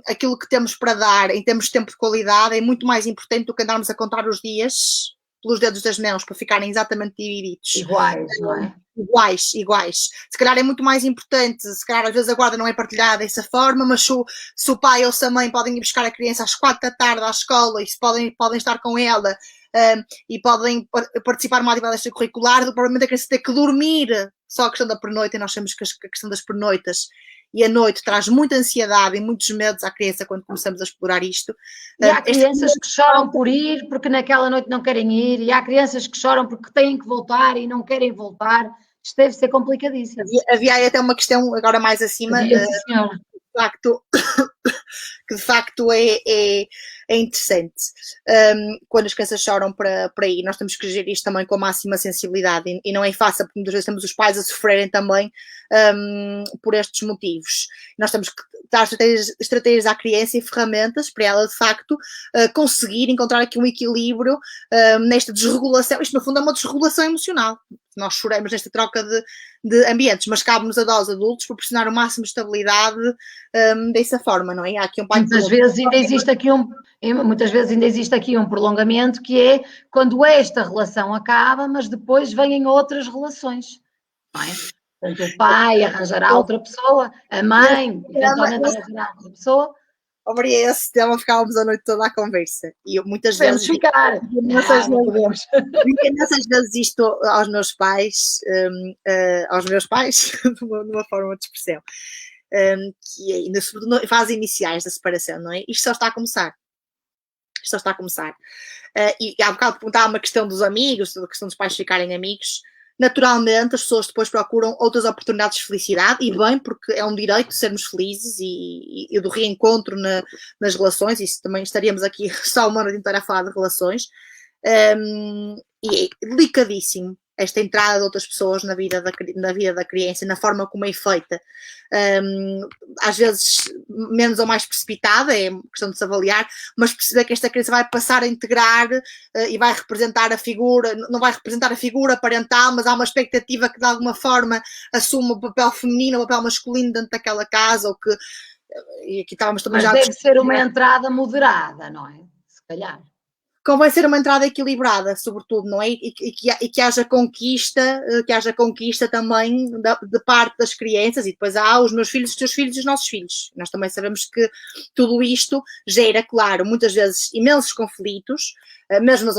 aquilo que temos para dar em termos de tempo de qualidade é muito mais importante do que andarmos a contar os dias pelos dedos das mãos para ficarem exatamente divididos. Iguais, não é? Iguais. Se calhar é muito mais importante, se calhar às vezes a guarda não é partilhada dessa forma, mas se o pai ou se a mãe podem ir buscar a criança às 4 da tarde à escola, e se podem estar com ela e podem participar numa atividade extracurricular, provavelmente a criança ter que dormir só a questão da pernoite, e nós sabemos que a questão das pernoitas e a noite traz muita ansiedade e muitos medos à criança quando começamos a explorar isto. E há crianças que choram por ir porque naquela noite não querem ir, e há crianças que choram porque têm que voltar e não querem voltar. Isto deve ser complicadíssimo. Havia aí até uma questão agora mais acima, que de facto é interessante. Quando as crianças choram para ir, nós temos que gerir isto também com a máxima sensibilidade, e não é fácil, porque muitas vezes temos os pais a sofrerem também por estes motivos. Nós temos que dar estratégias à criança e ferramentas para ela de facto conseguir encontrar aqui um equilíbrio nesta desregulação. Isto no fundo é uma desregulação emocional. Nós choramos nesta troca de ambientes, mas cabe-nos a nós adultos proporcionar o máximo de estabilidade dessa forma, não é? Há aqui um pai muitas vezes ainda existe aqui um prolongamento, que é quando esta relação acaba, mas depois vêm outras relações, não é? Portanto, o pai arranjará outra pessoa, a mãe eventualmente arranjará outra pessoa. Maria, esse tema ficávamos a noite toda à conversa. E eu muitas Podemos vezes... ficar. Não podemos. Imensas vezes isto aos meus pais, de uma forma de expressão, que ainda sobretudo em fases iniciais da separação, não é? Isto só está a começar. Isto só está a começar. E há bocado perguntava uma questão dos amigos, a questão dos pais ficarem amigos. Naturalmente, as pessoas depois procuram outras oportunidades de felicidade, e bem, porque é um direito de sermos felizes e do reencontro nas relações, e também estaríamos aqui só uma noite inteira a falar de relações. E é delicadíssimo esta entrada de outras pessoas na vida da criança, na forma como é feita. Às vezes menos ou mais precipitada, é questão de se avaliar, mas perceber que esta criança vai passar a integrar e vai representar a figura, não vai representar a figura parental, mas há uma expectativa que de alguma forma assume o papel feminino, o papel masculino dentro daquela casa, ou que, e aqui estávamos também mas já... deve ser uma entrada moderada, não é? Se calhar. Convém ser uma entrada equilibrada, sobretudo, não é? E que haja conquista também de parte das crianças, e depois há os meus filhos, os teus filhos e os nossos filhos. Nós também sabemos que tudo isto gera, claro, muitas vezes imensos conflitos, mesmo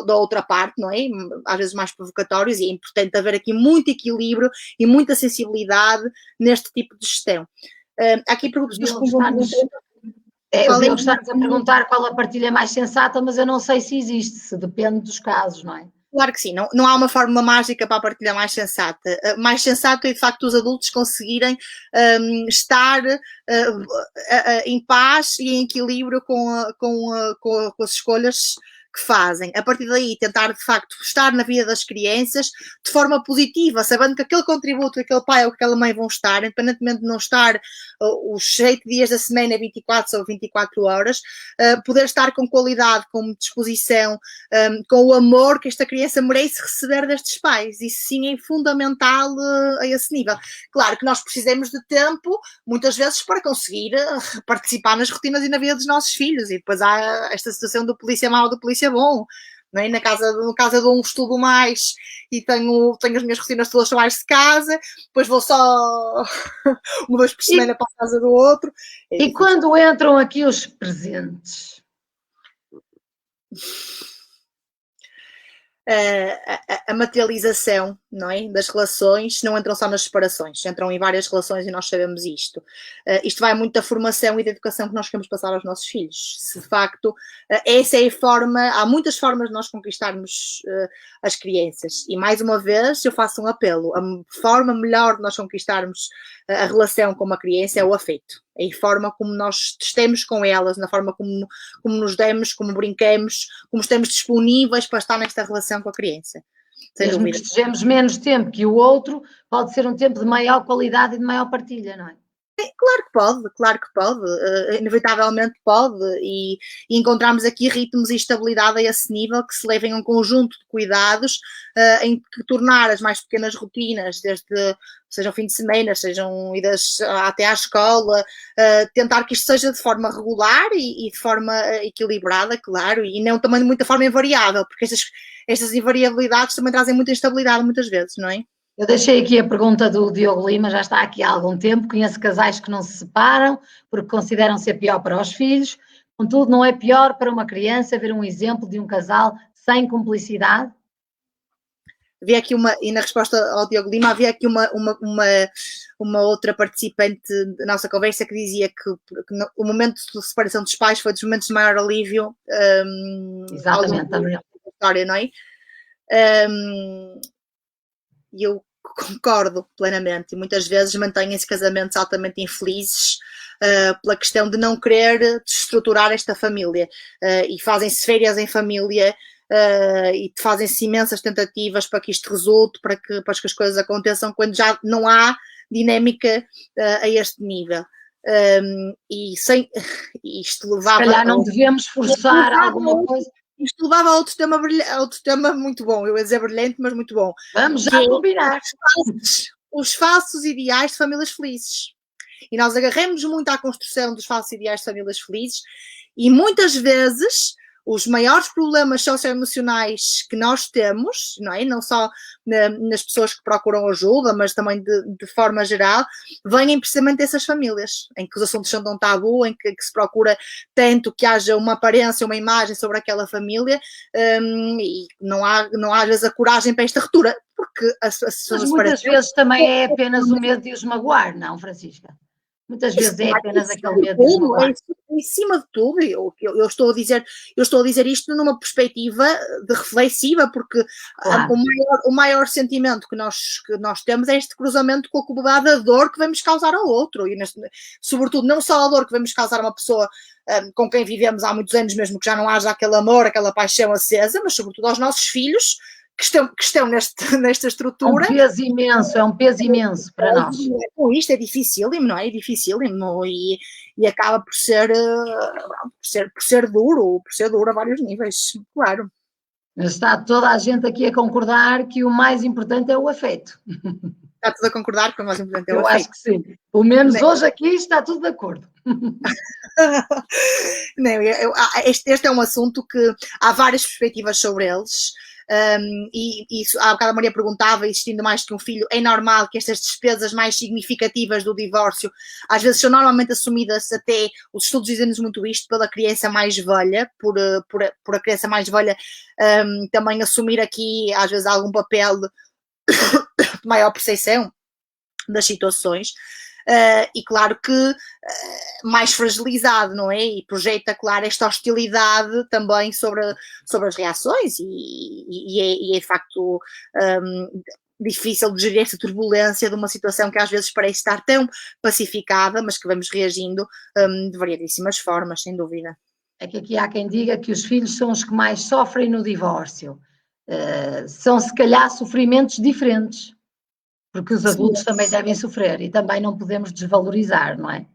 da outra parte, não é? Às vezes mais provocatórios, e é importante haver aqui muito equilíbrio e muita sensibilidade neste tipo de gestão. Aqui perguntas dos o Diogo está-nos a perguntar qual a partilha mais sensata, mas eu não sei se existe, se depende dos casos, não é? Claro que sim, não há uma fórmula mágica para a partilha mais sensata. Mais sensato é, de facto, os adultos conseguirem estar em paz e em equilíbrio com as escolhas que fazem. A partir daí, tentar, de facto, estar na vida das crianças de forma positiva, sabendo que aquele contributo que aquele pai ou aquela mãe vão estar, independentemente de não estar os 7 dias da semana, 24 ou 24 horas, poder estar com qualidade, com disposição, com o amor que esta criança merece receber destes pais. Isso sim é fundamental a esse nível. Claro que nós precisamos de tempo, muitas vezes, para conseguir participar nas rotinas e na vida dos nossos filhos, e depois há esta situação do polícia mau, do polícia bom, não é? No caso eu dou um estudo mais e tenho as minhas rotinas todas trabalhos de casa, depois vou só uma vez por semana para a casa do outro. E quando entram aqui os presentes? A materialização, não é? Das relações não entram só nas separações, entram em várias relações, e nós sabemos isto. Isto vai muito da formação e da educação que nós queremos passar aos nossos filhos. Se de facto essa é a forma, há muitas formas de nós conquistarmos as crianças, e mais uma vez eu faço um apelo: a forma melhor de nós conquistarmos a relação com uma criança é o afeto, é a forma como nós estamos com elas, na forma como nos demos, como brincamos, como estamos disponíveis para estar nesta relação com a criança. Mesmo que estejamos menos tempo que o outro, pode ser um tempo de maior qualidade e de maior partilha, não é? Claro que pode, inevitavelmente pode, e encontramos aqui ritmos e estabilidade a esse nível que se levem a um conjunto de cuidados em que tornar as mais pequenas rotinas, sejam fim de semana, sejam idas até à escola, tentar que isto seja de forma regular e de forma equilibrada, claro, e não também de muita forma invariável, porque estas invariabilidades também trazem muita instabilidade muitas vezes, não é? Eu deixei aqui a pergunta do Diogo Lima, já está aqui há algum tempo. Conheço casais que não se separam porque consideram ser pior para os filhos. Contudo, não é pior para uma criança ver um exemplo de um casal sem cumplicidade? Havia aqui e na resposta ao Diogo Lima, havia aqui uma outra participante da nossa conversa que dizia que o momento de separação dos pais foi dos momentos de maior alívio. Exatamente, também. História, não é? E eu concordo plenamente, e muitas vezes mantêm-se casamentos altamente infelizes pela questão de não querer desestruturar esta família, e fazem-se férias em família, e fazem-se imensas tentativas para que isto resulte, para que as coisas aconteçam, quando já não há dinâmica a este nível. E isto levava... Se calhar não devemos forçar alguma coisa. Isto levava a outro tema muito bom, eu ia dizer brilhante, mas muito bom. Vamos já combinar. Os falsos ideais de famílias felizes. E nós agarramos muito à construção dos falsos ideais de famílias felizes, e muitas vezes os maiores problemas socioemocionais que nós temos, não é? Não só nas pessoas que procuram ajuda, mas também de forma geral, vêm precisamente dessas famílias, em que os assuntos são tão tabu, em que se procura tanto que haja uma aparência, uma imagem sobre aquela família, e não há às vezes a coragem para esta ruptura, porque as pessoas... Mas muitas vezes também é apenas o medo de os magoar, não, Francisca? Muitas vezes é apenas aquele medo de os magoar. Em cima de tudo, eu estou a dizer isto numa perspectiva de reflexiva, porque claro, o maior sentimento que nós temos é este cruzamento com a comunidade da dor que vamos causar ao outro, e sobretudo não só a dor que vamos causar a uma pessoa com quem vivemos há muitos anos, mesmo que já não haja aquele amor, aquela paixão acesa, mas sobretudo aos nossos filhos, que estão nesta estrutura. É um peso imenso para nós. Isto é dificílimo, não é? É dificílimo e acaba por ser duro a vários níveis, claro. Está toda a gente aqui a concordar que o mais importante é o afeto. Está tudo a concordar que o mais importante é o afeto. Eu acho que sim. Pelo menos hoje aqui está tudo de acordo. Não, este é um assunto que há várias perspectivas sobre eles. E há bocado a Maria perguntava, existindo mais que um filho, é normal que estas despesas mais significativas do divórcio às vezes são normalmente assumidas, até os estudos dizem-nos muito isto, pela criança mais velha, por a criança mais velha também assumir aqui às vezes algum papel de maior percepção das situações. E claro que mais fragilizado, não é? E projeta, claro, esta hostilidade também sobre as reações e é de facto difícil de gerir esta turbulência de uma situação que às vezes parece estar tão pacificada, mas que vamos reagindo de variedíssimas formas, sem dúvida. É que aqui há quem diga que os filhos são os que mais sofrem no divórcio. São se calhar sofrimentos diferentes, porque os adultos também devem sofrer e também não podemos desvalorizar, não é?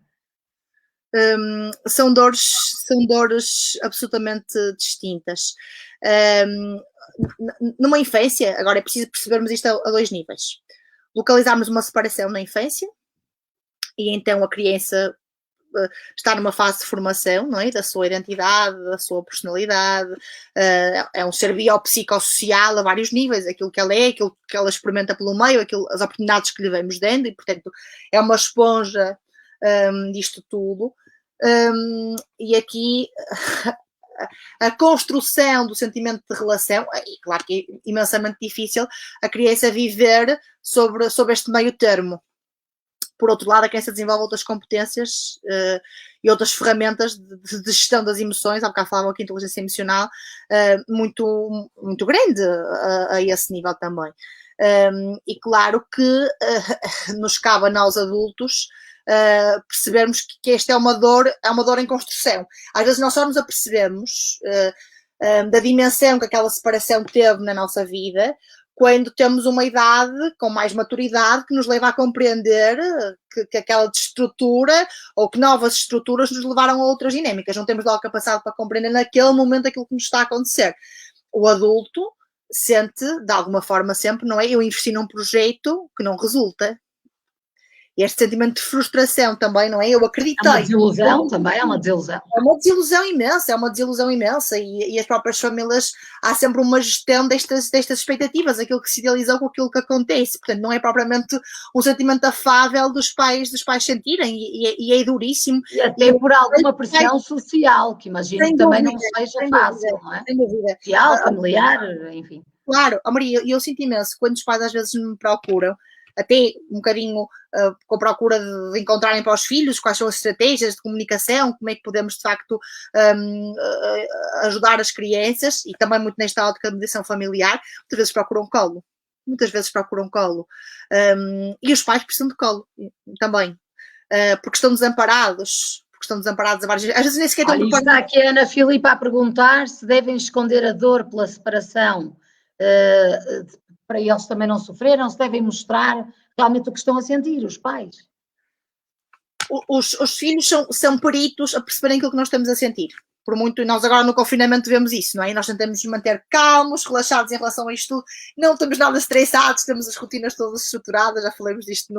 São dores absolutamente distintas. Numa infância, agora é preciso percebermos isto a dois níveis. Localizarmos uma separação na infância e então a criança está numa fase de formação, não é? Da sua identidade, da sua personalidade, é um ser biopsicossocial a vários níveis, aquilo que ela é, aquilo que ela experimenta pelo meio, as oportunidades que lhe vamos dando, e portanto é uma esponja disto tudo. E aqui a construção do sentimento de relação, e claro que é imensamente difícil a criança viver sobre este meio termo. Por outro lado, a criança desenvolve outras competências e outras ferramentas de gestão das emoções, há bocado falava aqui inteligência emocional, muito, muito grande a esse nível também. E claro que nos cabe a nós adultos percebermos que esta é uma dor em construção. Às vezes nós só nos apercebemos da dimensão que aquela separação teve na nossa vida quando temos uma idade com mais maturidade que nos leva a compreender que aquela estrutura ou que novas estruturas nos levaram a outras dinâmicas. Não temos logo capacidade para compreender naquele momento aquilo que nos está a acontecer. O adulto sente, de alguma forma sempre, não é? Eu investi num projeto que não resulta. E este sentimento de frustração também, não é? Eu acreditei. É uma desilusão também, é uma desilusão. É uma desilusão imensa e as próprias famílias, há sempre uma gestão destas expectativas, aquilo que se idealizou com aquilo que acontece, portanto não é propriamente um sentimento afável dos pais sentirem e é duríssimo. E até por alguma pressão social, que imagino que também não seja fácil, não é? Sem dúvida. Social, familiar, enfim. Claro, Maria, eu sinto imenso quando os pais às vezes me procuram, até um bocadinho com a procura de encontrarem para os filhos quais são as estratégias de comunicação, como é que podemos de facto ajudar as crianças, e também muito nesta ótica de mediação familiar, muitas vezes procuram colo. E os pais precisam de colo também, porque estão desamparados a várias vezes. Às vezes nem sequer estão preparados. Está aqui a Ana Filipa a perguntar se devem esconder a dor pela separação para eles também não sofreram, se devem mostrar realmente o que estão a sentir, os pais. Os filhos são peritos a perceberem aquilo que nós estamos a sentir. por muito, nós agora no confinamento vemos isso, não é? E nós tentamos nos manter calmos, relaxados em relação a isto tudo, não estamos nada estressados, temos as rotinas todas estruturadas, já falamos disto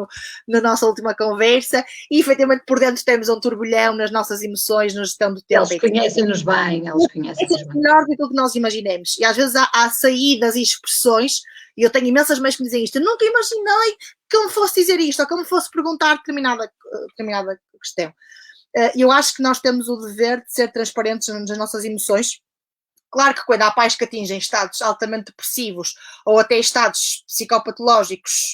na nossa última conversa, e efetivamente por dentro temos um turbilhão nas nossas emoções, na gestão do tempo. Eles conhecem-nos bem, eles conhecem-nos bem. Melhor do que o que nós imaginemos. E às vezes há saídas e expressões, e eu tenho imensas mães que me dizem isto, eu nunca imaginei que eu me fosse dizer isto, ou que eu me fosse perguntar determinada questão. Eu acho que nós temos o dever de ser transparentes nas nossas emoções. Claro que quando há pais que atingem estados altamente depressivos ou até estados psicopatológicos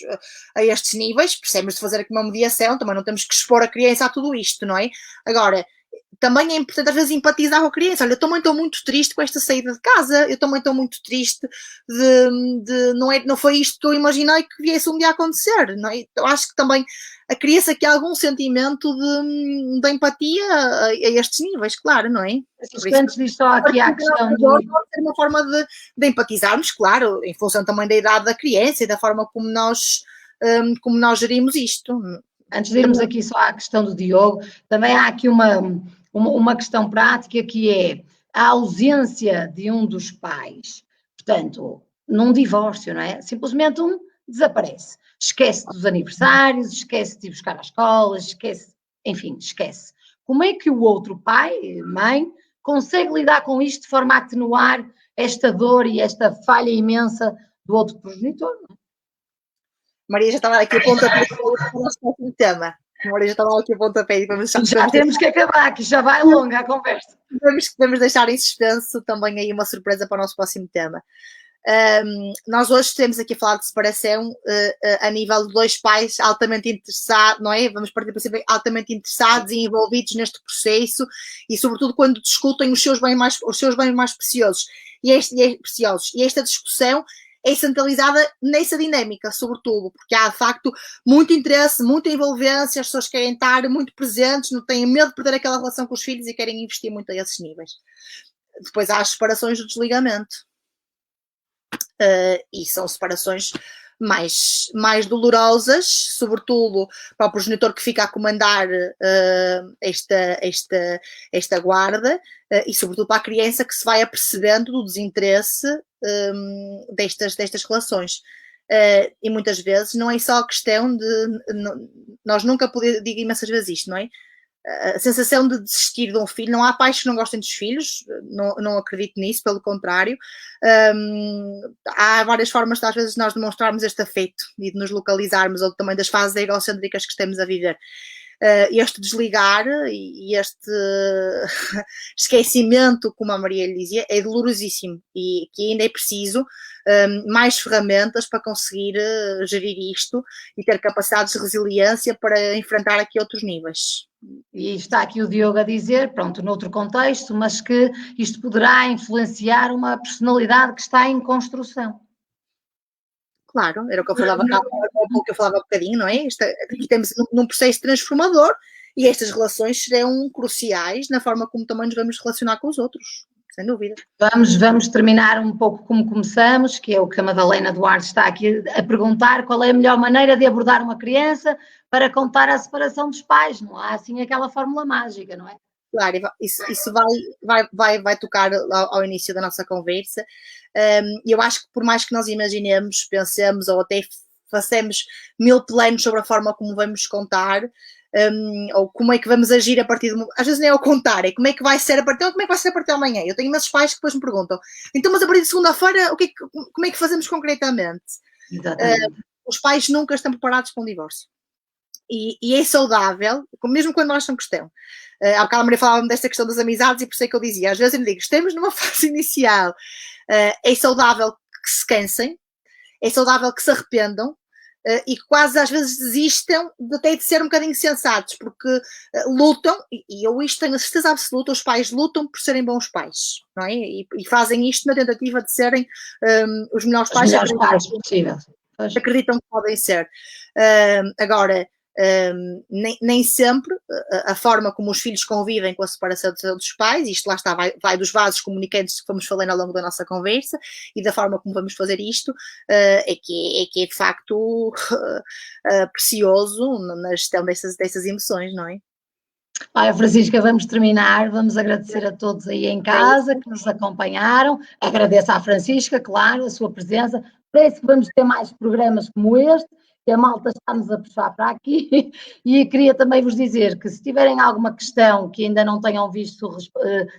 a estes níveis, precisamos de fazer aqui uma mediação, também não temos que expor a criança a tudo isto, não é? Agora, também é importante às vezes empatizar com a criança. Olha, eu também estou muito triste com esta saída de casa, eu também estou muito triste não foi isto que eu imaginei que viesse um dia a acontecer, não é? Eu acho que também a criança quer algum sentimento de empatia a estes níveis, claro, não é? Antes disso, só aqui há a questão do... Pode ser uma forma de empatizarmos, claro, em função também da idade da criança e da forma como nós gerimos isto. Antes de irmos aqui só à questão do Diogo, também há aqui uma questão prática que é a ausência de um dos pais. Portanto, num divórcio, não é? Simplesmente um desaparece. Esquece dos aniversários, esquece de ir buscar à escola, esquece, enfim, esquece. Como é que o outro pai, mãe, consegue lidar com isto de forma a atenuar esta dor e esta falha imensa do outro progenitor? Maria já estava aqui a pontapé para o nosso próximo tema. Maria já estava aqui a pontapé. Já temos que acabar, que já vai longa a conversa. Vamos deixar em suspenso também aí uma surpresa para o nosso próximo tema. Nós hoje estamos aqui a falar de separação a nível de dois pais altamente interessados, não é? Vamos partir do princípio altamente interessados e envolvidos neste processo e sobretudo quando discutem os seus bens mais preciosos. E esta discussão é centralizada nessa dinâmica, sobretudo, porque há de facto muito interesse, muita envolvência, as pessoas querem estar muito presentes, não têm medo de perder aquela relação com os filhos e querem investir muito a esses níveis. Depois há as separações do desligamento. E são separações mais dolorosas, sobretudo para o progenitor que fica a comandar esta guarda e sobretudo para a criança que se vai apercebendo do desinteresse destas relações. E muitas vezes não é só a questão de... Nós nunca podemos... Digo imensas vezes isto, não é? A sensação de desistir de um filho, não há pais que não gostem dos filhos, não acredito nisso, pelo contrário. Há várias formas de às vezes nós demonstrarmos este afeto e de nos localizarmos, ou também das fases egocêntricas que estamos a viver. Este desligar e este esquecimento, como a Maria lhe dizia, é dolorosíssimo e que ainda é preciso mais ferramentas para conseguir gerir isto e ter capacidades de resiliência para enfrentar aqui outros níveis. E está aqui o Diogo a dizer, pronto, noutro contexto, mas que isto poderá influenciar uma personalidade que está em construção. Claro, era o que eu falava há bocadinho, não é? Estamos num processo transformador e estas relações serão cruciais na forma como também nos vamos relacionar com os outros, sem dúvida. Vamos terminar um pouco como começamos, que é o que a Madalena Duarte está aqui a perguntar, qual é a melhor maneira de abordar uma criança para contar a separação dos pais, não há assim aquela fórmula mágica, não é? Claro, isso vai tocar ao início da nossa conversa. Eu acho que por mais que nós imaginemos, pensemos ou até façamos 1000 planos sobre a forma como vamos contar, ou como é que vamos agir a partir de... Às vezes nem é o contar, é como é que vai ser a partir de amanhã. Eu tenho imensos pais que depois me perguntam, então mas a partir de segunda-feira como é que fazemos concretamente? Os pais nunca estão preparados para um divórcio. E é saudável, mesmo quando nós estamos questão. Há bocado a Maria falava desta questão das amizades e por isso é que eu dizia, às vezes eu digo, estamos numa fase inicial, é saudável que se cansem, é saudável que se arrependam e que quase às vezes desistam até de ser um bocadinho sensatos, porque lutam, e eu isto tenho a certeza absoluta, os pais lutam por serem bons pais, não é? E fazem isto na tentativa de serem os melhores pais possíveis. Acreditam que podem ser. Agora, nem sempre a forma como os filhos convivem com a separação dos pais, isto lá está, vai dos vasos comunicantes que fomos falando ao longo da nossa conversa e da forma como vamos fazer isto, é que é de facto precioso na gestão dessas emoções, não é? Olha, Francisca, vamos terminar, vamos agradecer a todos aí em casa que nos acompanharam, agradeço à Francisca, claro, a sua presença, parece que vamos ter mais programas como este, que a malta está-nos a puxar para aqui, e queria também vos dizer que se tiverem alguma questão que ainda não tenham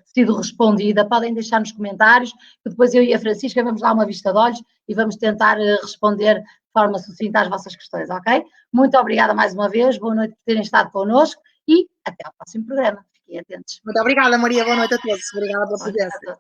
sido respondida, podem deixar nos comentários, que depois eu e a Francisca vamos dar uma vista de olhos e vamos tentar responder de forma sucinta às vossas questões, ok? Muito obrigada mais uma vez, boa noite por terem estado connosco, e até ao próximo programa. Fiquem atentos. Muito obrigada, Maria. Boa noite a todos. Obrigada pela presença.